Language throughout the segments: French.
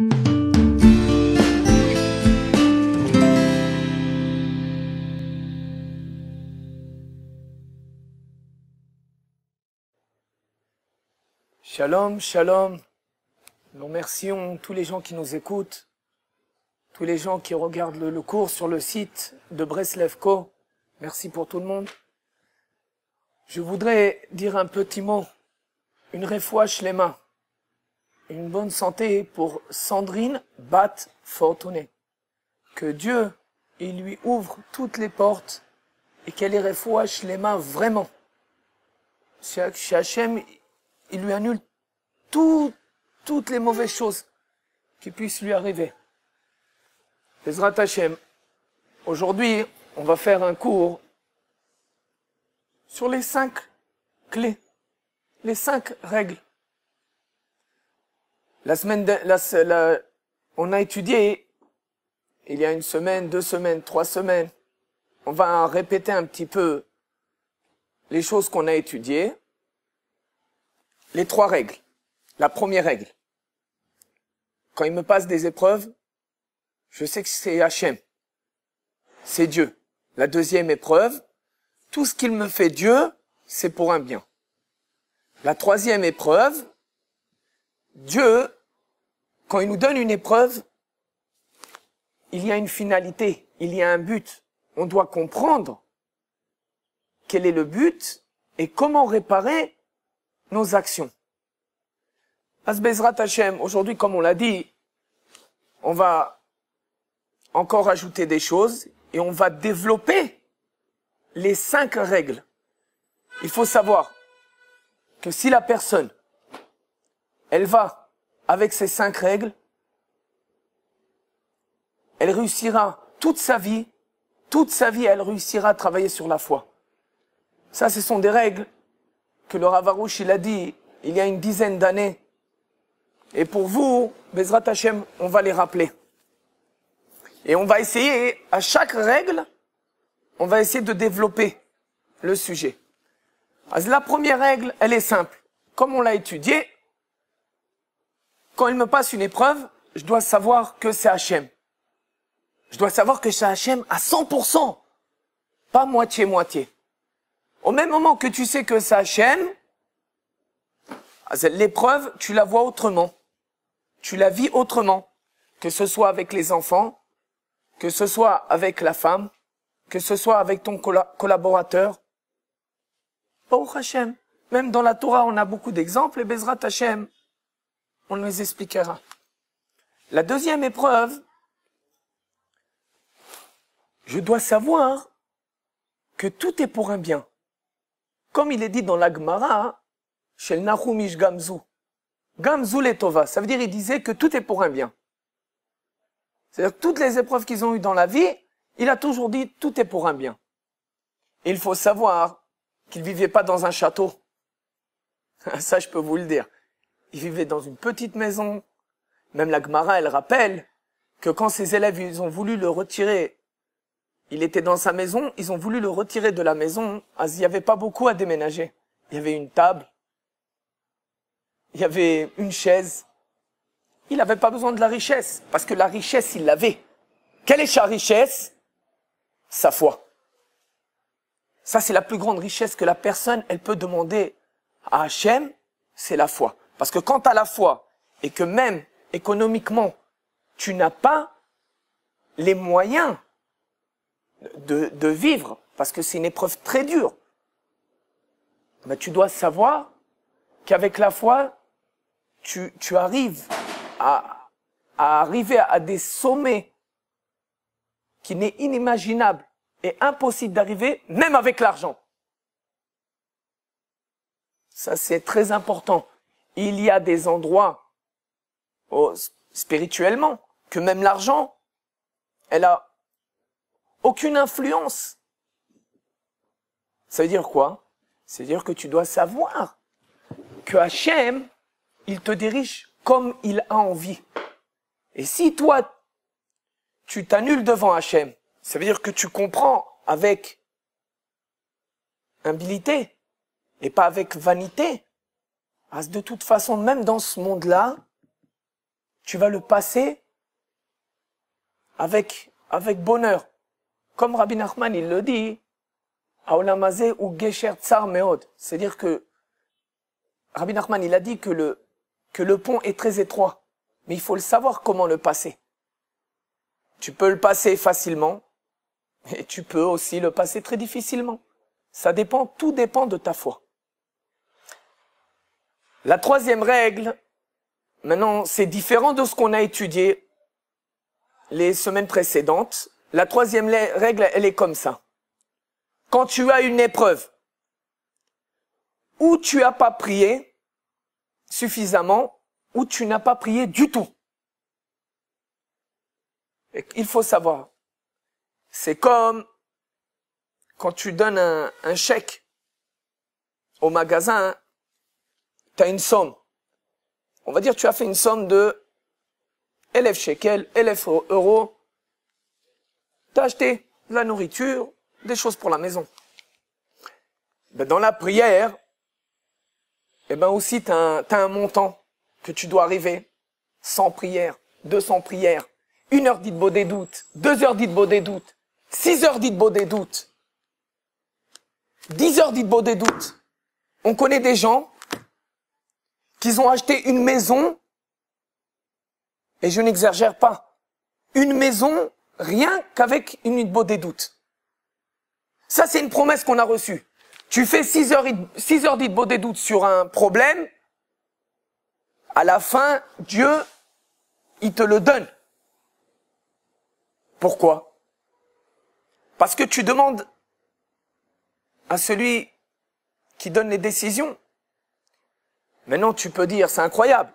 Shalom, shalom. Nous remercions tous les gens qui nous écoutent, tous les gens qui regardent le cours sur le site de Breslevko. Merci pour tout le monde. Je voudrais dire un petit mot, une refoua shlema, une bonne santé pour Sandrine Bat Fortuné. Que Dieu, il lui ouvre toutes les portes et qu'elle ait refoua shlema vraiment. Chez Hachem, il lui annule toutes les mauvaises choses qui puissent lui arriver. Bezrat Hachem, aujourd'hui, on va faire un cours sur les 5 clés, les 5 règles. On a étudié, il y a 1 semaine, 2 semaines, 3 semaines. On va répéter un petit peu les choses qu'on a étudiées. Les 3 règles. La première règle. Quand il me passe des épreuves, je sais que c'est Hachem. C'est Dieu. La deuxième épreuve, tout ce qu'il me fait Dieu, c'est pour un bien. La troisième épreuve, Dieu, quand il nous donne une épreuve, il y a une finalité, il y a un but. On doit comprendre quel est le but et comment réparer nos actions. Bezrat Hachem, aujourd'hui, comme on l'a dit, on va encore ajouter des choses et on va développer les 5 règles. Il faut savoir que si la personne, elle va avec ces 5 règles, elle réussira toute sa vie, elle réussira à travailler sur la foi. Ça, ce sont des règles que le Rav Arush, il a dit il y a une dizaine d'années. Et pour vous, Bezrat Hachem, on va les rappeler. Et on va essayer, à chaque règle, on va essayer de développer le sujet. La première règle, elle est simple. Comme on l'a étudié, quand il me passe une épreuve, je dois savoir que c'est Hachem. Je dois savoir que c'est Hachem à 100%, pas moitié-moitié. Au même moment que tu sais que c'est Hachem, l'épreuve, tu la vois autrement. Tu la vis autrement. Que ce soit avec les enfants, que ce soit avec la femme, que ce soit avec ton collaborateur. Baruch Hashem. Même dans la Torah, on a beaucoup d'exemples et Bezrat Hashem, on les expliquera. La deuxième épreuve, je dois savoir que tout est pour un bien. Comme il est dit dans la Gemara, Shel Nachumish Gamzu. Gamzu letova. Ça veut dire, il disait que tout est pour un bien. C'est-à-dire que toutes les épreuves qu'ils ont eues dans la vie, il a toujours dit tout est pour un bien. Et il faut savoir qu'il vivait pas dans un château. Ça, je peux vous le dire. Il vivait dans une petite maison. Même la Gemara, elle rappelle que quand ses élèves, ils ont voulu le retirer, il était dans sa maison, ils ont voulu le retirer de la maison, il n'y avait pas beaucoup à déménager. Il y avait une table, il y avait une chaise. Il n'avait pas besoin de la richesse, parce que la richesse, il l'avait. Quelle est sa richesse? Sa foi. Ça, c'est la plus grande richesse que la personne, elle peut demander à Hachem, c'est la foi. Parce que quand tu as la foi, et que même économiquement, tu n'as pas les moyens de vivre, parce que c'est une épreuve très dure, mais tu dois savoir qu'avec la foi, tu arrives à arriver à des sommets qui n'est inimaginable et impossible d'arriver, même avec l'argent. Ça, c'est très important. Il y a des endroits, spirituellement, que même l'argent, elle a aucune influence. Ça veut dire quoi? Ça veut dire que tu dois savoir que Hachem, il te dirige comme il a envie. Et si toi, tu t'annules devant Hachem, ça veut dire que tu comprends avec humilité et pas avec vanité. Parce que de toute façon, même dans ce monde-là, tu vas le passer avec bonheur. Comme Rabbi Nachman, il le dit, Aolamazé ou Gesher Tsar Meod. C'est-à-dire que Rabbi Nachman, il a dit que le pont est très étroit. Mais il faut le savoir comment le passer. Tu peux le passer facilement, et tu peux aussi le passer très difficilement. Ça dépend, tout dépend de ta foi. La troisième règle, maintenant, c'est différent de ce qu'on a étudié les semaines précédentes. La troisième règle, elle est comme ça. Quand tu as une épreuve où tu n'as pas prié suffisamment, ou tu n'as pas prié du tout. Il faut savoir. C'est comme quand tu donnes un chèque au magasin, tu as une somme. On va dire tu as fait une somme de 1000 shekels, 1000 euros. Tu as acheté de la nourriture, des choses pour la maison. Ben dans la prière, eh ben aussi tu as un montant que tu dois arriver. 100 prières, 200 prières, 1 heure d'Hitbod des doutes, 2 heures d'Hitbod des doutes, 6 heures d'Hitbod des doutes, 10 heures d'Hitbod des doutes. On connaît des gens qui ont acheté une maison, et je n'exagère pas, une maison rien qu'avec une Hitbod des doutes. Ça, c'est une promesse qu'on a reçue. Tu fais 6 heures d'Hitbod des doutes sur un problème, à la fin, Dieu, il te le donne. Pourquoi? Parce que tu demandes à celui qui donne les décisions. Maintenant, tu peux dire, c'est incroyable.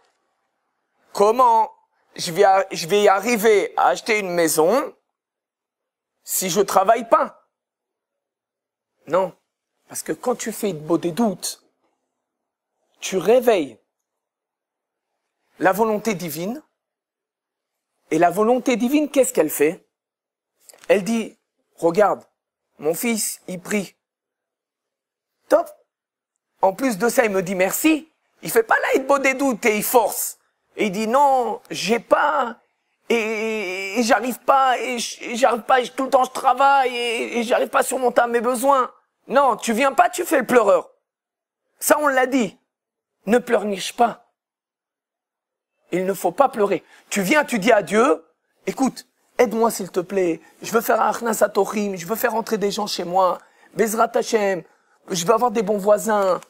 Comment je vais y arriver à acheter une maison si je travaille pas? Non. Parce que quand tu fais Hitbod des doutes, tu réveilles la volonté divine. Et la volonté divine, qu'est-ce qu'elle fait? Elle dit, regarde, mon fils, il prie. Top. En plus de ça, il me dit merci. Il fait pas la Hitbod des doutes et il force. Et il dit non, j'ai pas, et j'arrive pas, et tout le temps je travaille, et j'arrive pas à surmonter mes besoins. Non, tu viens pas, tu fais le pleureur. Ça, on l'a dit. Ne pleurniche pas. Il ne faut pas pleurer. Tu viens, tu dis à Dieu, écoute, aide-moi s'il te plaît, je veux faire un Achnas Atochim, je veux faire entrer des gens chez moi, Bezrat Hashem, je veux avoir des bons voisins.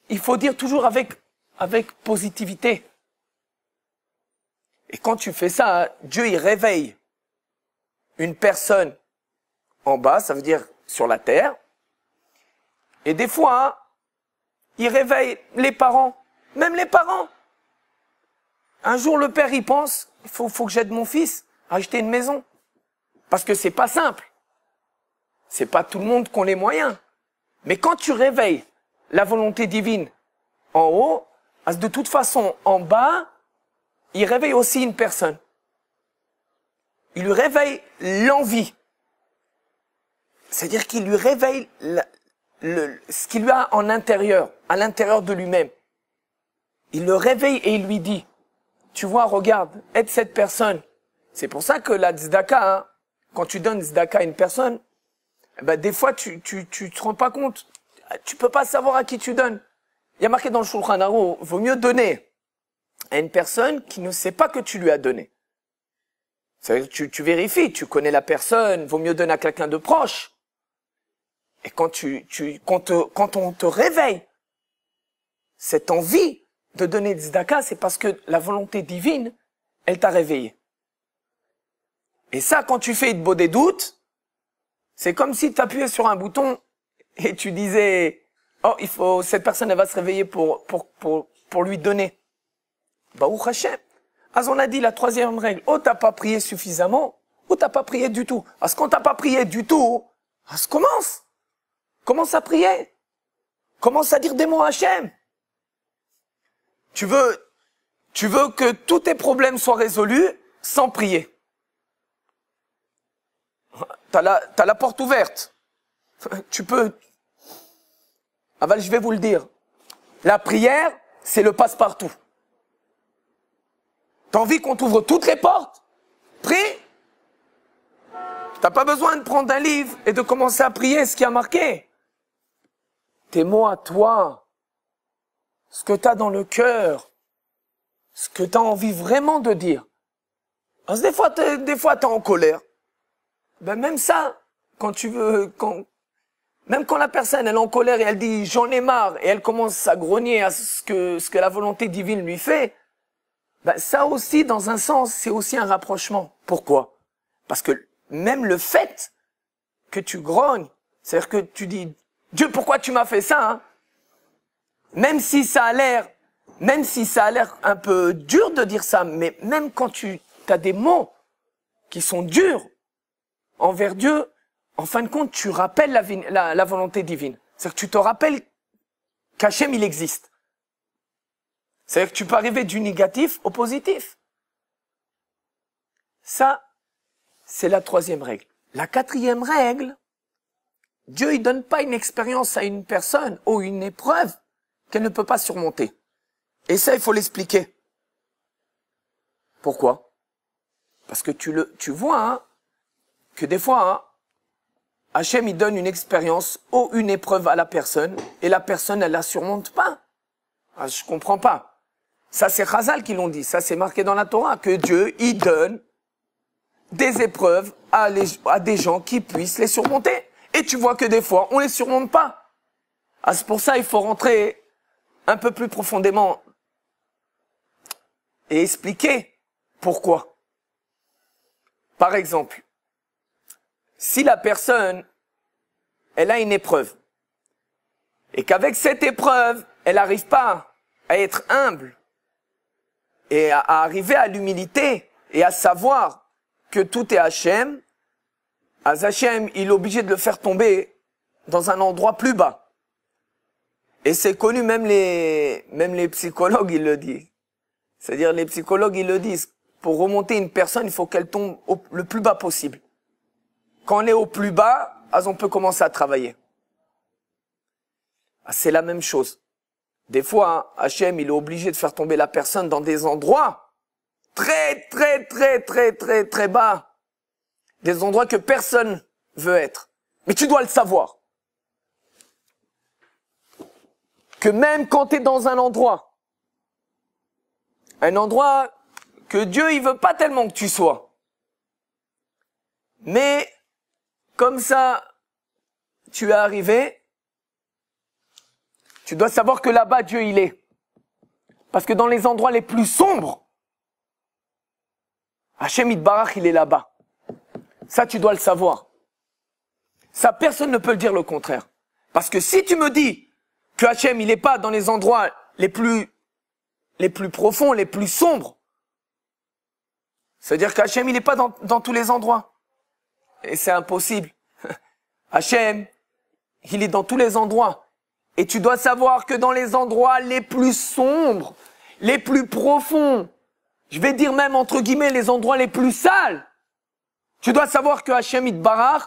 Il faut dire toujours avec positivité. Et quand tu fais ça, Dieu, il réveille une personne en bas, ça veut dire sur la terre. Et des fois, il réveille les parents, même les parents. Un jour, le père, il pense, il faut que j'aide mon fils à acheter une maison. Parce que c'est pas simple. C'est pas tout le monde qui a les moyens. Mais quand tu réveilles la volonté divine en haut, de toute façon, en bas, il réveille aussi une personne. Il lui réveille l'envie. C'est-à-dire qu'il lui réveille ce qu'il lui a en intérieur, à l'intérieur de lui-même. Il le réveille et il lui dit, tu vois, regarde, aide cette personne. C'est pour ça que la tzedaka, hein, quand tu donnes tzedaka à une personne, ben des fois tu te rends pas compte. Tu peux pas savoir à qui tu donnes. Il y a marqué dans le Shulchan Aruch, vaut mieux donner à une personne qui ne sait pas que tu lui as donné. C'est-à-dire que tu vérifies, tu connais la personne, vaut mieux donner à quelqu'un de proche. Et quand quand on te réveille cette envie de donner des tzedaka, c'est parce que la volonté divine, elle t'a réveillé. Et ça, quand tu fais Hitbod des doutes, c'est comme si tu appuyais sur un bouton et tu disais, oh, cette personne, elle va se réveiller pour lui donner. Baruch Hashem. As on a dit la troisième règle, t'as pas prié suffisamment, ou t'as pas prié du tout. Parce qu'on t'a pas prié du tout, commence à prier. Commence à dire des mots à Hashem. Tu veux que tous tes problèmes soient résolus sans prier. T'as la porte ouverte. Tu peux. Aval, je vais vous le dire. La prière, c'est le passe-partout. T'as envie qu'on t'ouvre toutes les portes? Prie. T'as pas besoin de prendre un livre et de commencer à prier ce qui a marqué. Tes mots à toi, ce que t'as dans le cœur, ce que t'as envie vraiment de dire. Parce que des fois t'es en colère. Ben même ça, quand tu veux, même quand la personne elle est en colère et elle dit j'en ai marre et elle commence à grogner à ce que la volonté divine lui fait, ben ça aussi dans un sens c'est aussi un rapprochement. Pourquoi? Parce que même le fait que tu grognes, c'est-à-dire que tu dis Dieu pourquoi tu m'as fait ça, hein? Même si ça a l'air un peu dur de dire ça, mais même quand tu as des mots qui sont durs envers Dieu, en fin de compte, tu rappelles la volonté divine. C'est-à-dire que tu te rappelles qu'Hachem, il existe. C'est-à-dire que tu peux arriver du négatif au positif. Ça, c'est la troisième règle. La quatrième règle, Dieu, il donne pas une expérience à une personne ou une épreuve qu'elle ne peut pas surmonter. Et ça, il faut l'expliquer. Pourquoi? Parce que tu vois, hein, que des fois, hein, Hachem, il donne une expérience ou une épreuve à la personne, et la personne, elle la surmonte pas. Ah, je comprends pas. Ça, c'est Chazal qui l'ont dit. Ça, c'est marqué dans la Torah, que Dieu, il donne des épreuves à des gens qui puissent les surmonter. Et tu vois que des fois, on les surmonte pas. Ah, c'est pour ça, il faut rentrer un peu plus profondément et expliquer pourquoi. Par exemple, si la personne, elle a une épreuve, et qu'avec cette épreuve, elle n'arrive pas à être humble, et à arriver à l'humilité, et à savoir que tout est Hachem, Hachem, il est obligé de le faire tomber dans un endroit plus bas. Et c'est connu, même les psychologues, ils le disent. C'est-à-dire, les psychologues, ils le disent. Pour remonter une personne, il faut qu'elle tombe le plus bas possible. Quand on est au plus bas, on peut commencer à travailler. C'est la même chose. Des fois, Hachem, il est obligé de faire tomber la personne dans des endroits très, très, très, très, très, très bas. Des endroits que personne veut être. Mais tu dois le savoir. Que même quand tu es dans un endroit que Dieu, il veut pas tellement que tu sois. Mais, comme ça, tu es arrivé, tu dois savoir que là-bas, Dieu, il est. Parce que dans les endroits les plus sombres, Hachem Yitbarach, il est là-bas. Ça, tu dois le savoir. Ça, personne ne peut le dire le contraire. Parce que si tu me dis que Hachem, il n'est pas dans les endroits les plus profonds, les plus sombres, c'est-à-dire qu'Hachem, il n'est pas dans tous les endroits. Et c'est impossible. Hachem, il est dans tous les endroits. Et tu dois savoir que dans les endroits les plus sombres, les plus profonds, je vais dire même entre guillemets les endroits les plus sales, tu dois savoir que Hachem Yitbarach,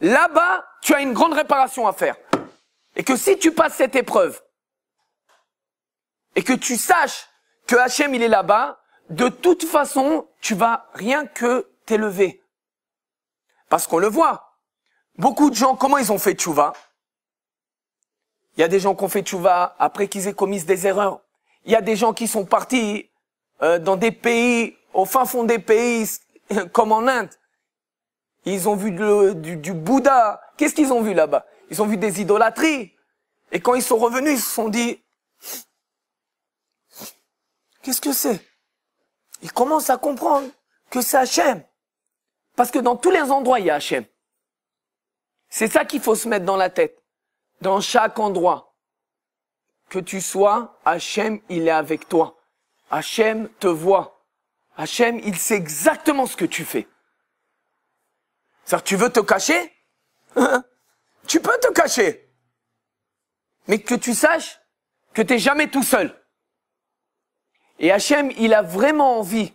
là-bas, tu as une grande réparation à faire. Et que si tu passes cette épreuve, et que tu saches que Hachem il est là-bas, de toute façon, tu vas rien que t'élever. Parce qu'on le voit. Beaucoup de gens, comment ils ont fait tchouva? Il y a des gens qui ont fait tchouva après qu'ils aient commis des erreurs. Il y a des gens qui sont partis dans des pays, au fin fond des pays, comme en Inde. Ils ont vu du Bouddha. Qu'est-ce qu'ils ont vu là-bas? Ils ont vu des idolâtries. Et quand ils sont revenus, ils se sont dit, qu'est-ce que c'est? Ils commencent à comprendre que c'est Hachem. Parce que dans tous les endroits, il y a Hachem. C'est ça qu'il faut se mettre dans la tête. Dans chaque endroit. Que tu sois, Hachem, il est avec toi. Hachem te voit. Hachem, il sait exactement ce que tu fais. C'est-à-dire, tu veux te cacher? Tu peux te cacher. Mais que tu saches que tu n'es jamais tout seul. Et Hachem, il a vraiment envie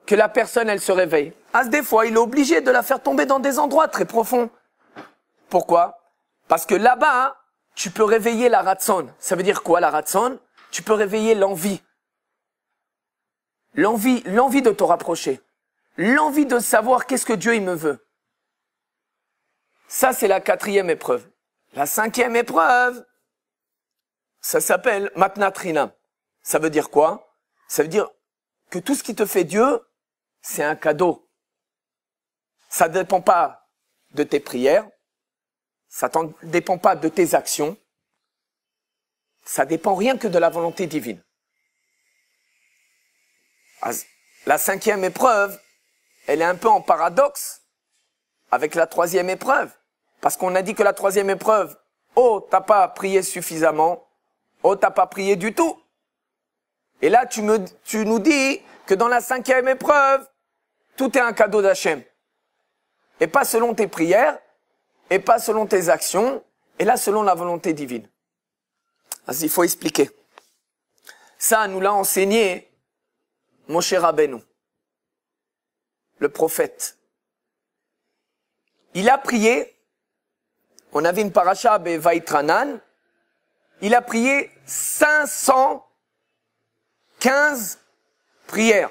que la personne, elle se réveille. Des fois, il est obligé de la faire tomber dans des endroits très profonds. Pourquoi? Parce que là-bas, tu peux réveiller la ratson. Ça veut dire quoi, la ratson? Tu peux réveiller l'envie. l'envie de te rapprocher, l'envie de savoir qu'est-ce que Dieu il me veut. Ça, c'est la 4e épreuve. La 5e épreuve, ça s'appelle Matnat Rinam. Ça veut dire quoi? Ça veut dire que tout ce qui te fait Dieu, c'est un cadeau. Ça ne dépend pas de tes prières, ça ne dépend pas de tes actions, ça dépend rien que de la volonté divine. La 5e épreuve, elle est un peu en paradoxe avec la 3e épreuve. Parce qu'on a dit que la 3e épreuve, oh, t'as pas prié suffisamment, oh, t'as pas prié du tout. Et là, tu nous dis que dans la 5e épreuve, tout est un cadeau d'Hachem. Et pas selon tes prières, et pas selon tes actions, et là, selon la volonté divine. Vas-y, il faut expliquer. Ça, nous l'a enseigné Moshe Rabbeinu, le prophète. Il a prié, on avait une paracha Vaïtranan, il a prié 515 prières.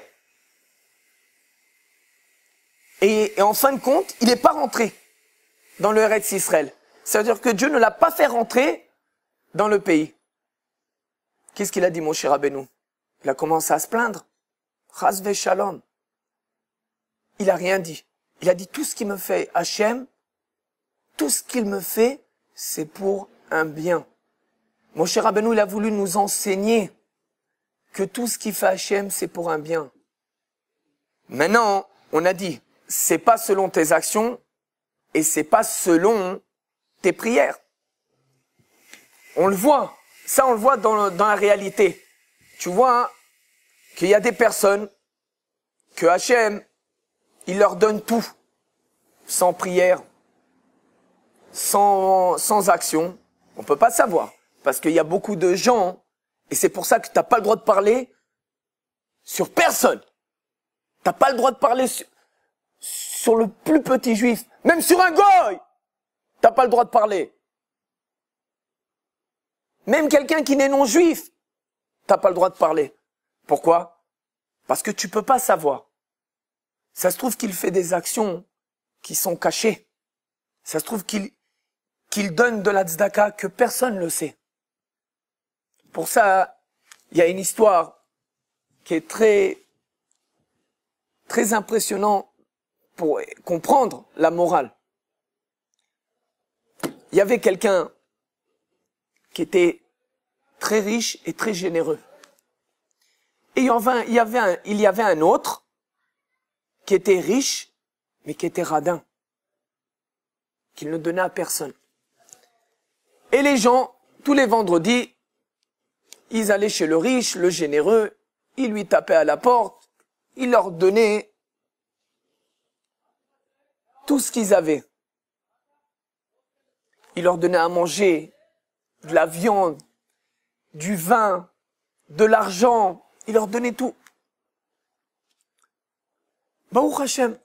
Et en fin de compte, il n'est pas rentré dans le Eretz Israël. C'est-à-dire que Dieu ne l'a pas fait rentrer dans le pays. Qu'est-ce qu'il a dit, Moshe Rabbeinu? Il a commencé à se plaindre. Chas v'shalom. Il n'a rien dit. Il a dit tout ce qu'il me fait Hachem, tout ce qu'il me fait, c'est pour un bien. Moshe Rabbeinu, il a voulu nous enseigner que tout ce qu'il fait Hachem, c'est pour un bien. Maintenant, on a dit, c'est pas selon tes actions et c'est pas selon tes prières. On le voit. Ça, on le voit dans la réalité. Tu vois hein, qu'il y a des personnes que Hachem, il leur donne tout. Sans prière, sans action. On peut pas savoir. Parce qu'il y a beaucoup de gens, et c'est pour ça que t'as pas le droit de parler sur personne. T'as pas le droit de parler sur le plus petit juif. Même sur un goy, t'as pas le droit de parler. Même quelqu'un qui n'est non juif, t'as pas le droit de parler. Pourquoi? Parce que tu peux pas savoir. Ça se trouve qu'il fait des actions qui sont cachées. Ça se trouve qu'il donne de la tzedaka que personne ne le sait. Pour ça, il y a une histoire qui est très impressionnante pour comprendre la morale. Il y avait quelqu'un qui était très riche et très généreux. Et il y avait un autre qui était riche, mais qui était radin, qu'il ne donnait à personne. Et les gens, tous les vendredis, ils allaient chez le riche, le généreux, ils lui tapaient à la porte, ils leur donnaient tout ce qu'ils avaient. Ils leur donnaient à manger de la viande, du vin, de l'argent, ils leur donnaient tout. Baruch Hashem.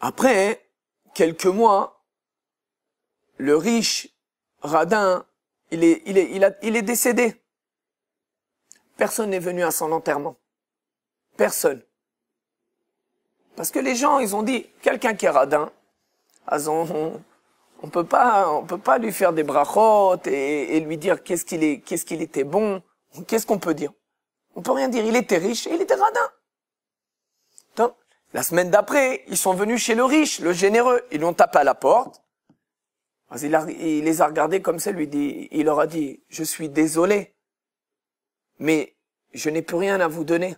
Après quelques mois, le riche radin, il est décédé. Personne n'est venu à son enterrement. Personne. Parce que les gens, ils ont dit, quelqu'un qui est radin, on peut pas lui faire des brachot et lui dire qu'est-ce qu'il était bon. Qu'est-ce qu'on peut dire? On peut rien dire. Il était riche et il était radin. Donc, la semaine d'après, ils sont venus chez le riche, le généreux. Ils lui ont tapé à la porte. Il les a regardés comme ça, il leur a dit, je suis désolé, mais je n'ai plus rien à vous donner.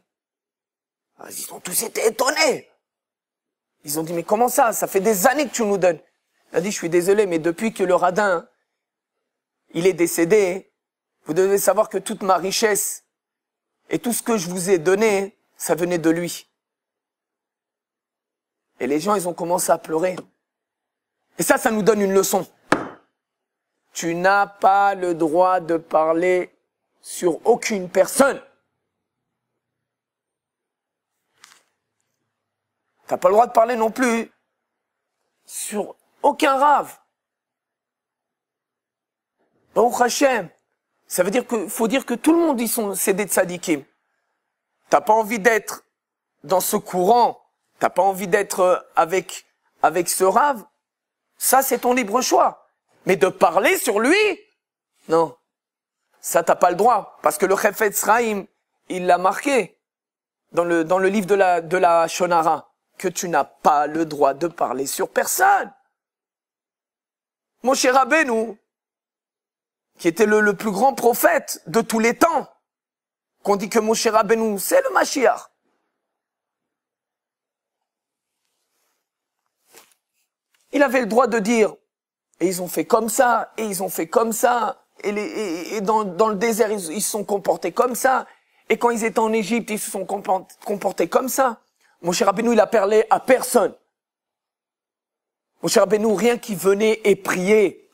Ils ont tous été étonnés. Ils ont dit, mais comment ça? Ça fait des années que tu nous donnes. Il a dit, je suis désolé, mais depuis que le radin, il est décédé, vous devez savoir que toute ma richesse et tout ce que je vous ai donné, ça venait de lui. Et les gens, ils ont commencé à pleurer. Et ça nous donne une leçon. Tu n'as pas le droit de parler sur aucune personne. T'as pas le droit de parler non plus sur aucun rave. Baruch Hashem. Ça veut dire faut dire que tout le monde, c'est des tzadikim. T'as pas envie d'être dans ce courant, t'as pas envie d'être avec ce rave, ça c'est ton libre choix. Mais de parler sur lui, non. Ça t'as pas le droit. Parce que le Chefetz Chaim, il l'a marqué dans le livre de la Shonara, que tu n'as pas le droit de parler sur personne. Moshe Rabbeinu, qui était le plus grand prophète de tous les temps, qu'on dit que Moshe Rabbeinu, c'est le Mashiach. Il avait le droit de dire, et ils ont fait comme ça, et ils ont fait comme ça, et dans le désert, ils se sont comportés comme ça, et quand ils étaient en Égypte, ils se sont comportés comme ça. Moshe Rabbeinu, il a parlé à personne. Moshe Rabbeinu, rien qui venait et priait,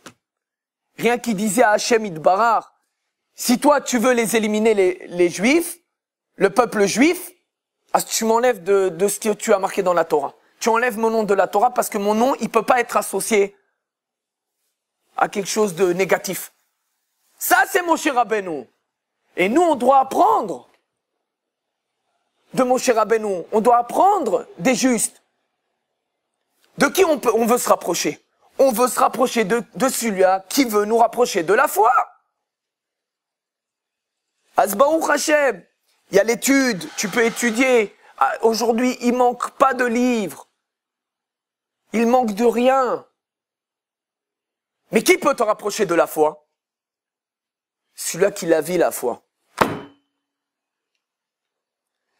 rien qui disait à Hachem Idbarar, si toi tu veux les éliminer les Juifs, le peuple juif, tu m'enlèves de ce que tu as marqué dans la Torah. Tu enlèves mon nom de la Torah parce que mon nom, il peut pas être associé à quelque chose de négatif. Ça, c'est Moshe Rabbeinu. Et nous, on doit apprendre de Moshe Rabbeinu. On doit apprendre des justes. De qui on veut se rapprocher? On veut se rapprocher de celui-là qui veut nous rapprocher de la foi. Asbaou Hashem, il y a l'étude, tu peux étudier. Aujourd'hui, il manque pas de livres. Il manque de rien. Mais qui peut te rapprocher de la foi? Celui-là qui la vit, la foi.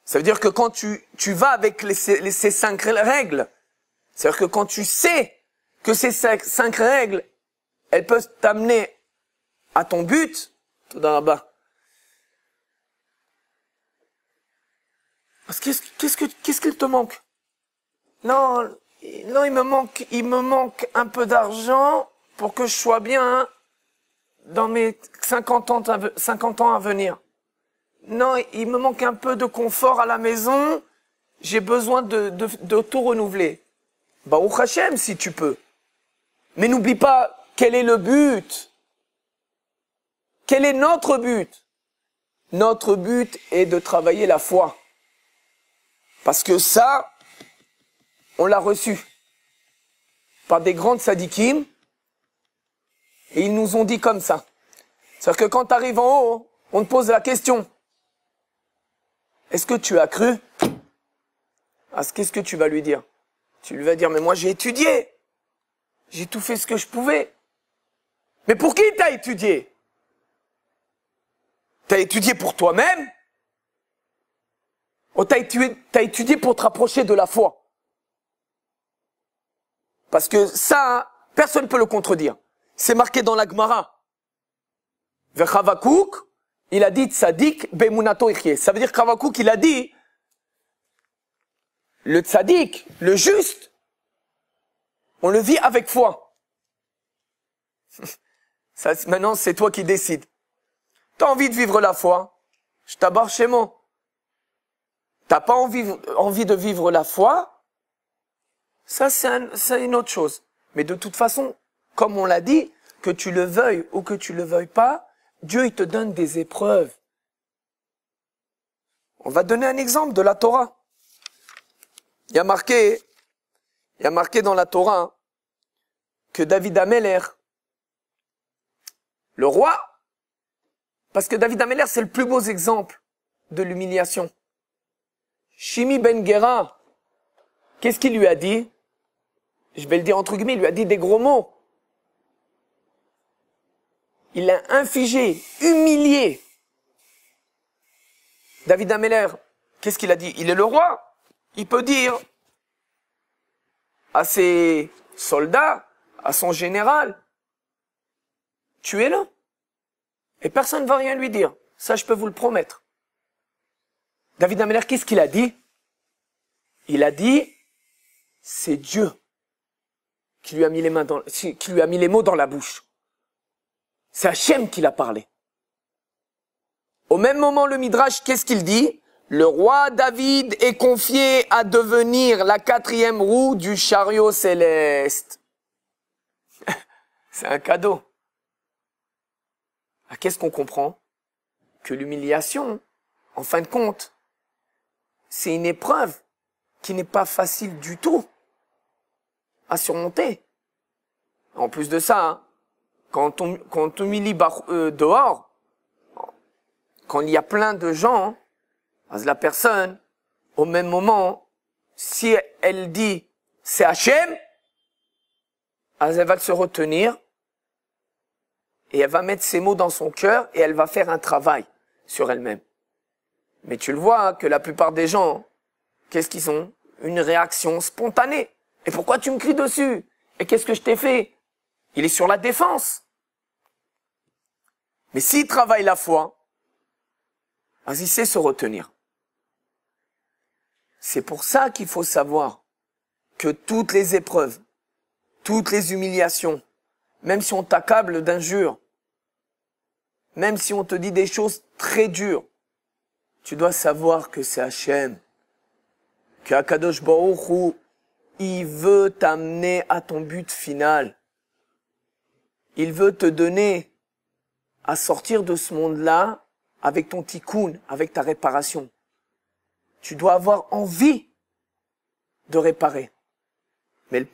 Ça veut dire que quand tu vas avec ces 5 règles, c'est-à-dire que quand tu sais que ces 5 règles, elles peuvent t'amener à ton but, tout là-bas. Parce que qu'est-ce qu'il te manque? Non, il me manque un peu d'argent pour que je sois bien dans mes 50 ans à venir. Non, il me manque un peu de confort à la maison, j'ai besoin de tout renouveler. Baruch Hashem, si tu peux. Mais n'oublie pas, quel est le but? Quel est notre but? Notre but est de travailler la foi. Parce que ça, on l'a reçu par des grandes sadikim, et ils nous ont dit comme ça. C'est-à-dire que quand tu arrives en haut, on te pose la question. Est-ce que tu as cru? Qu'est-ce que tu vas lui dire? Tu lui vas dire, mais moi j'ai étudié. J'ai tout fait ce que je pouvais. Mais pour qui t'as étudié? T'as étudié pour toi-même? Ou t'as étudié pour te rapprocher de la foi? Parce que ça, personne ne peut le contredire. C'est marqué dans la Gemara. Vechavakouk, il a dit tzadik bemunato ichye. Ça veut dire qu'Havakouk, il a dit, le tzadik, le juste, on le vit avec foi. Ça, maintenant, c'est toi qui décides. T'as envie de vivre la foi? Je t'abarre chez moi. T'as pas envie de vivre la foi? Ça, c'est une autre chose. Mais de toute façon, comme on l'a dit, que tu le veuilles ou que tu le veuilles pas, Dieu, il te donne des épreuves. On va donner un exemple de la Torah. Il y a marqué dans la Torah que David Ameller, le roi, parce que David Ameller, c'est le plus beau exemple de l'humiliation. Shimi Ben Gera, qu'est-ce qu'il lui a dit? Je vais le dire entre guillemets, il lui a dit des gros mots. Il l'a infligé, humilié. David Ameller, qu'est-ce qu'il a dit? Il est le roi. Il peut dire à ses soldats, à son général, tuez-le. Et personne ne va rien lui dire. Ça, je peux vous le promettre. David Ameller, qu'est-ce qu'il a dit? Il a dit, c'est Dieu qui lui a mis les mots dans la bouche. C'est Hachem qui l'a parlé. Au même moment, le Midrash, qu'est-ce qu'il dit? Le roi David est confié à devenir la 4e roue du chariot céleste. C'est un cadeau. Qu'est-ce qu'on comprend? Que l'humiliation, en fin de compte, c'est une épreuve qui n'est pas facile du tout à surmonter. En plus de ça, hein, quand on t'humilie dehors, quand il y a plein de gens, la personne, au même moment, si elle dit c'est Hachem, elle va se retenir et elle va mettre ses mots dans son cœur et elle va faire un travail sur elle-même. Mais tu le vois hein, que la plupart des gens, qu'est-ce qu'ils ont? Une réaction spontanée. Et pourquoi tu me cries dessus? Et qu'est-ce que je t'ai fait? Il est sur la défense. Mais s'il travaille la foi, il sait se retenir. C'est pour ça qu'il faut savoir que toutes les épreuves, toutes les humiliations, même si on t'accable d'injures, même si on te dit des choses très dures, tu dois savoir que c'est Hachem, que Akadosh Baruch Hu, il veut t'amener à ton but final. Il veut te donner à sortir de ce monde-là avec ton tikkun, avec ta réparation. Tu dois avoir envie de réparer. Mais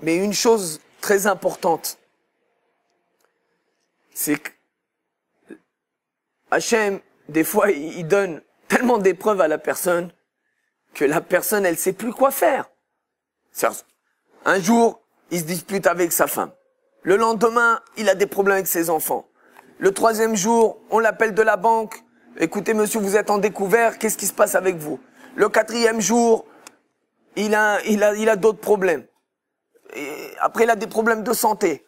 une chose très importante, c'est que Hachem, des fois, il donne tellement d'épreuves à la personne que la personne, elle sait plus quoi faire. Un jour, il se dispute avec sa femme. Le lendemain, il a des problèmes avec ses enfants. Le troisième jour, on l'appelle de la banque. Écoutez, monsieur, vous êtes en découvert, qu'est-ce qui se passe avec vous? Le quatrième jour, il a d'autres problèmes. Et après, il a des problèmes de santé.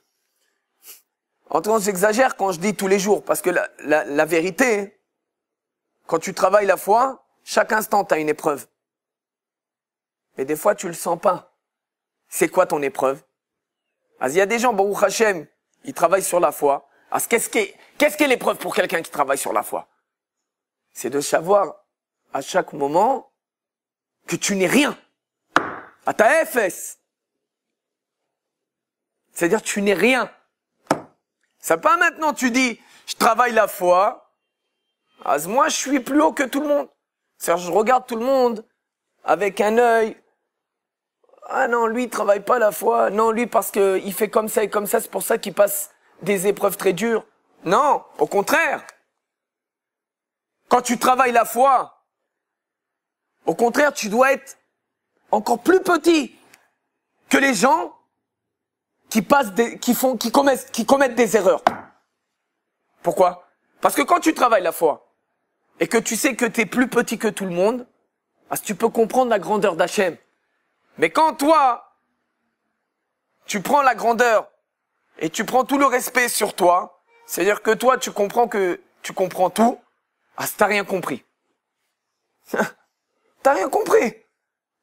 En tout cas, j'exagère quand je dis tous les jours, parce que la vérité, quand tu travailles la foi, chaque instant, tu as une épreuve. Mais des fois, tu le sens pas. C'est quoi ton épreuve? Il y a des gens, Baruch Hashem, ils travaillent sur la foi. Qu'est-ce qu'est l'épreuve pour quelqu'un qui travaille sur la foi? C'est de savoir à chaque moment que tu n'es rien. À ta FS. C'est-à-dire tu n'es rien. C'est pas maintenant tu dis, je travaille la foi. Moi, je suis plus haut que tout le monde. C'est-à-dire, je regarde tout le monde avec un œil. Ah non, lui, il travaille pas la foi. Non, lui, parce que il fait comme ça et comme ça, c'est pour ça qu'il passe des épreuves très dures. Non, au contraire. Quand tu travailles la foi, au contraire, tu dois être encore plus petit que les gens qui commettent des erreurs. Pourquoi? Parce que quand tu travailles la foi et que tu sais que tu es plus petit que tout le monde, tu peux comprendre la grandeur d'Hachem. Mais quand toi, tu prends la grandeur et tu prends tout le respect sur toi, c'est-à-dire que toi, tu comprends tout, t'as rien compris. T'as rien compris.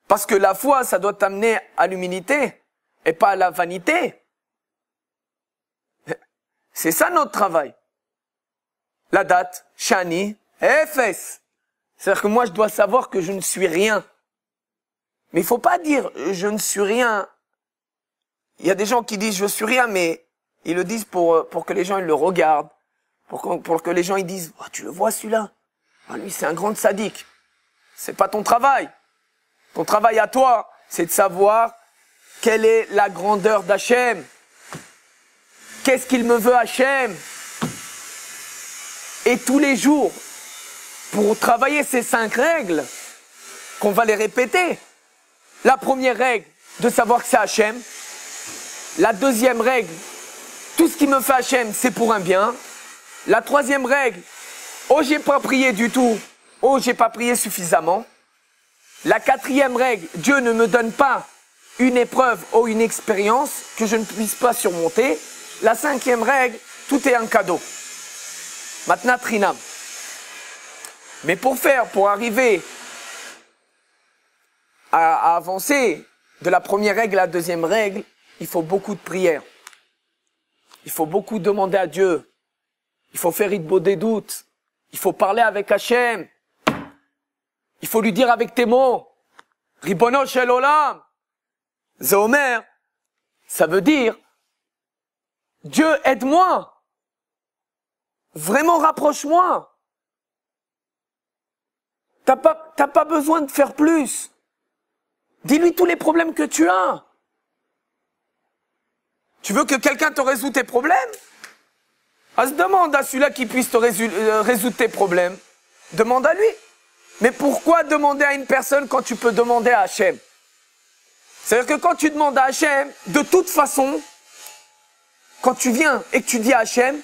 Parce que la foi, ça doit t'amener à l'humilité et pas à la vanité. C'est ça notre travail. La date, Shani, FS. C'est-à-dire que moi, je dois savoir que je ne suis rien. Mais il faut pas dire je ne suis rien. Il y a des gens qui disent je suis rien, mais ils le disent pour que les gens ils le regardent, pour que les gens ils disent oh, tu le vois celui-là, lui c'est un grand sadique. C'est pas ton travail. Ton travail à toi, c'est de savoir quelle est la grandeur d'Hachem. Qu'est-ce qu'il me veut Hachem? Et tous les jours, pour travailler ces 5 règles, qu'on va les répéter. La première règle, de savoir que c'est Hachem. La deuxième règle, tout ce qui me fait Hachem, c'est pour un bien. La troisième règle, j'ai pas prié du tout, j'ai pas prié suffisamment. La quatrième règle, Dieu ne me donne pas une épreuve ou une expérience que je ne puisse pas surmonter. La cinquième règle, tout est un cadeau. Maintenant, Trinam. Mais pour arriver à avancer de la première règle à la deuxième règle, il faut beaucoup de prières. Il faut beaucoup demander à Dieu. Il faut faire Idbo des doutes. Il faut parler avec Hachem. Il faut lui dire avec tes mots. Ribono shel olam. Zéomer. Ça veut dire, Dieu aide-moi. Vraiment rapproche-moi. T'as pas besoin de faire plus. Dis-lui tous les problèmes que tu as. Tu veux que quelqu'un te résout tes problèmes? Ah, demande à celui-là qui puisse te résoudre tes problèmes. Demande à lui. Mais pourquoi demander à une personne quand tu peux demander à Hachem? C'est-à-dire que quand tu demandes à Hachem, de toute façon, quand tu viens et que tu dis à Hachem,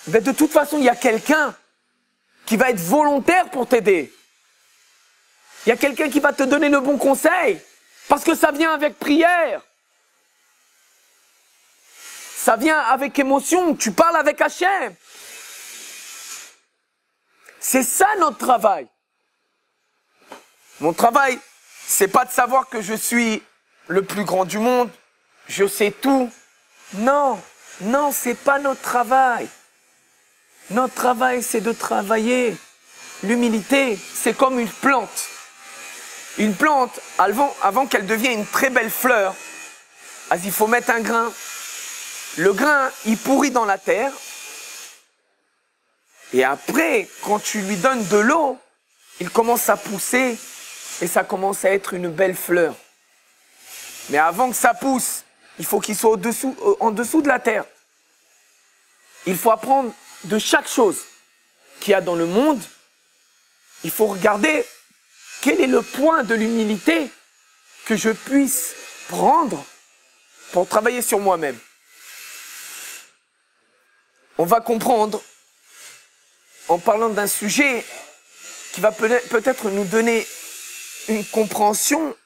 ben de toute façon, il y a quelqu'un qui va être volontaire pour t'aider. Il y a quelqu'un qui va te donner le bon conseil. Parce que ça vient avec prière. Ça vient avec émotion. Tu parles avec Hachem. C'est ça notre travail. Mon travail, c'est pas de savoir que je suis le plus grand du monde. Je sais tout. Non, non, c'est pas notre travail. Notre travail, c'est de travailler. L'humilité, c'est comme une plante. Une plante, avant qu'elle devienne une très belle fleur, il faut mettre un grain. Le grain, il pourrit dans la terre. Et après, quand tu lui donnes de l'eau, il commence à pousser et ça commence à être une belle fleur. Mais avant que ça pousse, il faut qu'il soit en dessous de la terre. Il faut apprendre de chaque chose qu'il y a dans le monde. Il faut regarder quel est le point de l'humilité que je puisse prendre pour travailler sur moi-même. On va comprendre en parlant d'un sujet qui va peut-être nous donner une compréhension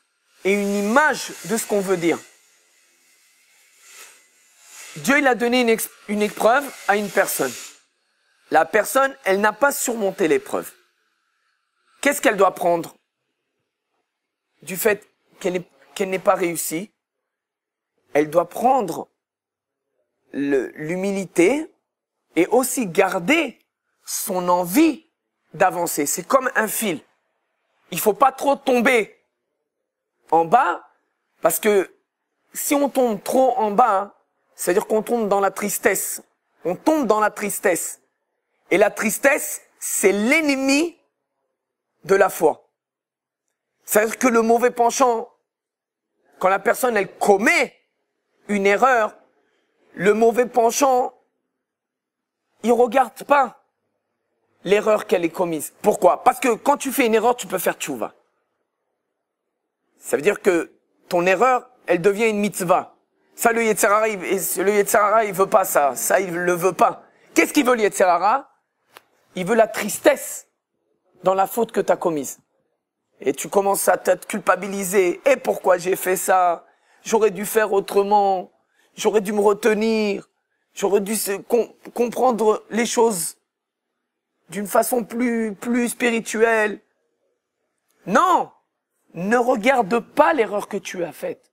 et une image de ce qu'on veut dire. Dieu, il a donné une épreuve à une personne. La personne, elle n'a pas surmonté l'épreuve. Qu'est-ce qu'elle doit prendre du fait qu'elle n'ait pas réussi? Elle doit prendre l'humilité et aussi garder son envie d'avancer. C'est comme un fil. Il faut pas trop tomber en bas, parce que si on tombe trop en bas, c'est-à-dire qu'on tombe dans la tristesse. On tombe dans la tristesse. Et la tristesse, c'est l'ennemi de la foi. C'est-à-dire que le mauvais penchant, quand la personne, elle commet une erreur, le mauvais penchant, il regarde pas l'erreur qu'elle est commise. Pourquoi? Parce que quand tu fais une erreur, tu peux faire tchouva. Ça veut dire que ton erreur, elle devient une mitzvah. Ça, le Yetzer Hara, il veut pas ça. Ça, il le veut pas. Qu'est-ce qu'il veut, le Yetzer Hara? Il veut la tristesse dans la faute que tu as commise. Et tu commences à te culpabiliser. Et pourquoi j'ai fait ça? J'aurais dû faire autrement. J'aurais dû me retenir. J'aurais dû comprendre les choses d'une façon plus spirituelle. Non! Ne regarde pas l'erreur que tu as faite.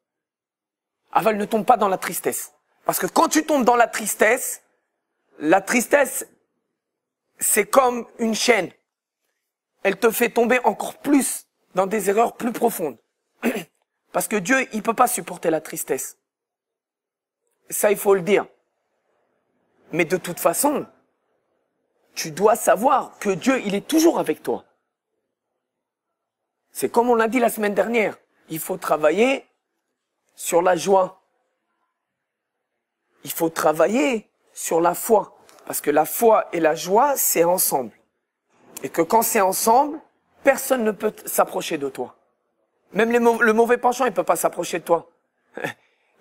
Aval, ne tombe pas dans la tristesse. Parce que quand tu tombes dans la tristesse, c'est comme une chaîne. Elle te fait tomber encore plus dans des erreurs plus profondes. Parce que Dieu, il peut pas supporter la tristesse. Ça, il faut le dire. Mais de toute façon, tu dois savoir que Dieu, il est toujours avec toi. C'est comme on l'a dit la semaine dernière. Il faut travailler sur la joie. Il faut travailler sur la foi. Parce que la foi et la joie, c'est ensemble. Et que quand c'est ensemble, personne ne peut s'approcher de toi. Même le mauvais penchant, il peut pas s'approcher de toi.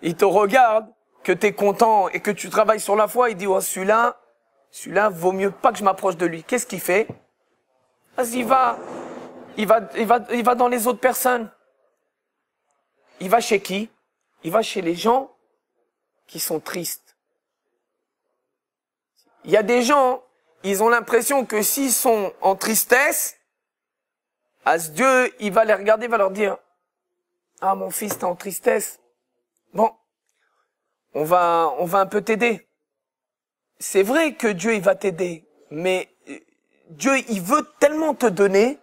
Il te regarde, que tu es content et que tu travailles sur la foi, il dit, oh, celui-là, vaut mieux pas que je m'approche de lui. Qu'est-ce qu'il fait? Vas-y, il va dans les autres personnes. Il va chez qui? Il va chez les gens qui sont tristes. Il y a des gens, ils ont l'impression que s'ils sont en tristesse, Dieu, il va les regarder, il va leur dire, ah, mon fils, t'es en tristesse. Bon, on va un peu t'aider. C'est vrai que Dieu, il va t'aider, mais Dieu, il veut tellement te donner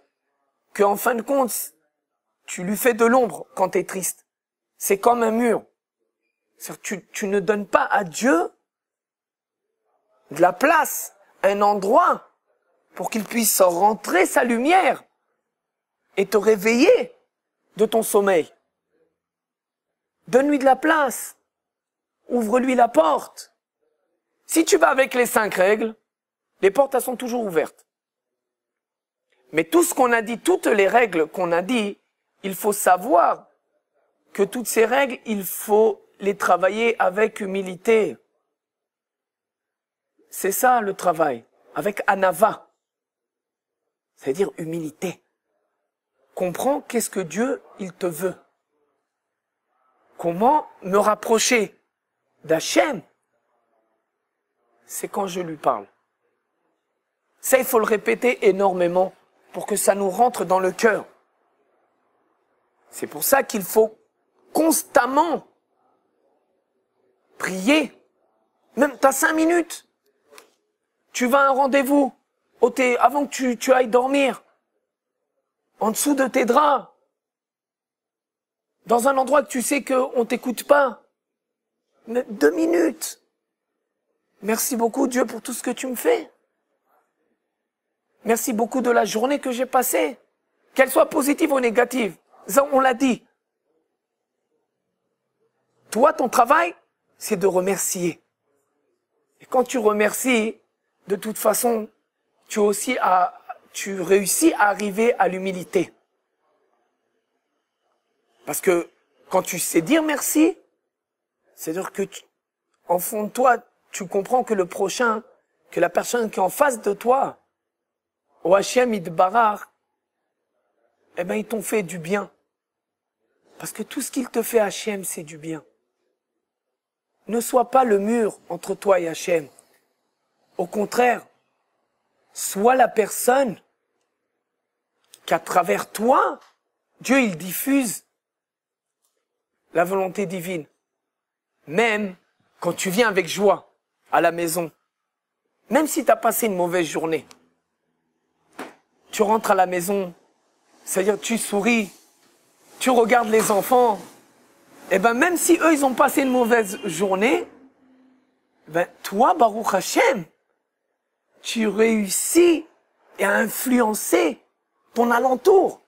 qu'en fin de compte, tu lui fais de l'ombre quand t'es triste. C'est comme un mur. Tu ne donnes pas à Dieu de la place, un endroit, pour qu'il puisse rentrer sa lumière et te réveiller de ton sommeil. Donne-lui de la place. Ouvre-lui la porte. Si tu vas avec les 5 règles, les portes, elles sont toujours ouvertes. Mais tout ce qu'on a dit, toutes les règles qu'on a dit, il faut savoir que toutes ces règles, il faut les travailler avec humilité. C'est ça le travail, avec anava. C'est-à-dire humilité. Comprends qu'est-ce que Dieu, il te veut. Comment me rapprocher d'Hachem? C'est quand je lui parle. Ça, il faut le répéter énormément pour que ça nous rentre dans le cœur. C'est pour ça qu'il faut constamment prier. Même, tu as 5 minutes. Tu vas à un rendez-vous avant que tu ailles dormir. En dessous de tes draps. Dans un endroit que tu sais qu'on ne t'écoute pas. 2 minutes. Merci beaucoup Dieu pour tout ce que tu me fais. Merci beaucoup de la journée que j'ai passée. Qu'elle soit positive ou négative. Ça, on l'a dit. Toi, ton travail, c'est de remercier. Et quand tu remercies, de toute façon, tu réussis à arriver à l'humilité. Parce que quand tu sais dire merci, c'est-à-dire que en fond de toi, tu comprends que le prochain, que la personne qui est en face de toi, au Hachem Yitbarach, eh ben, ils t'ont fait du bien. Parce que tout ce qu'il te fait, Hachem, c'est du bien. Ne sois pas le mur entre toi et Hachem. Au contraire, sois la personne qu'à travers toi, Dieu, il diffuse la volonté divine. Même quand tu viens avec joie à la maison, même si tu as passé une mauvaise journée, tu rentres à la maison, c'est-à-dire tu souris, tu regardes les enfants, et ben même si eux ils ont passé une mauvaise journée, ben toi Baruch Hashem, tu réussis à influencer ton alentour.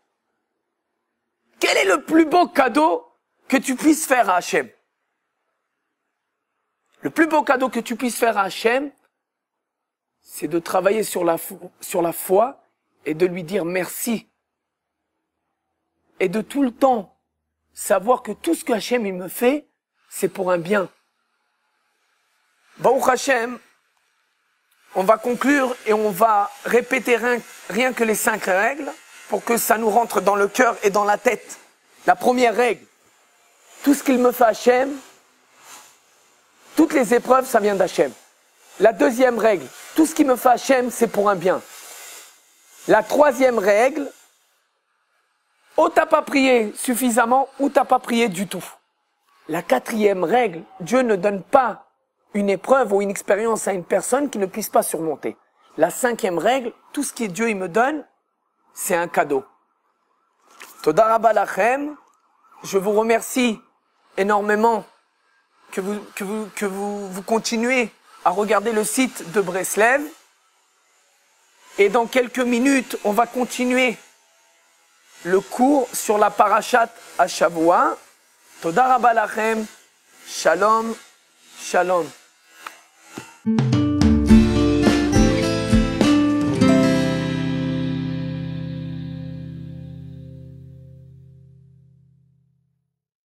Quel est le plus beau cadeau que tu puisses faire à Hachem? Le plus beau cadeau que tu puisses faire à Hachem, c'est de travailler sur la foi et de lui dire merci. Et de tout le temps savoir que tout ce que Hachem il me fait, c'est pour un bien. Baruch Hachem, on va conclure et on va répéter rien que les 5 règles pour que ça nous rentre dans le cœur et dans la tête. La première règle, tout ce qu'il me fait Hachem, toutes les épreuves, ça vient d'Hachem. La deuxième règle, tout ce qui me fait Hachem, c'est pour un bien. La troisième règle, ou t'as pas prié suffisamment, ou t'as pas prié du tout. La quatrième règle, Dieu ne donne pas une épreuve ou une expérience à une personne qui ne puisse pas surmonter. La 5e règle, tout ce que Dieu il me donne, c'est un cadeau. Toda rabba lachem, je vous remercie énormément que vous continuez à regarder le site de Breslev. Et dans quelques minutes, on va continuer le cours sur la parashat Hashavua. Toda rabba lachem. Shalom, shalom.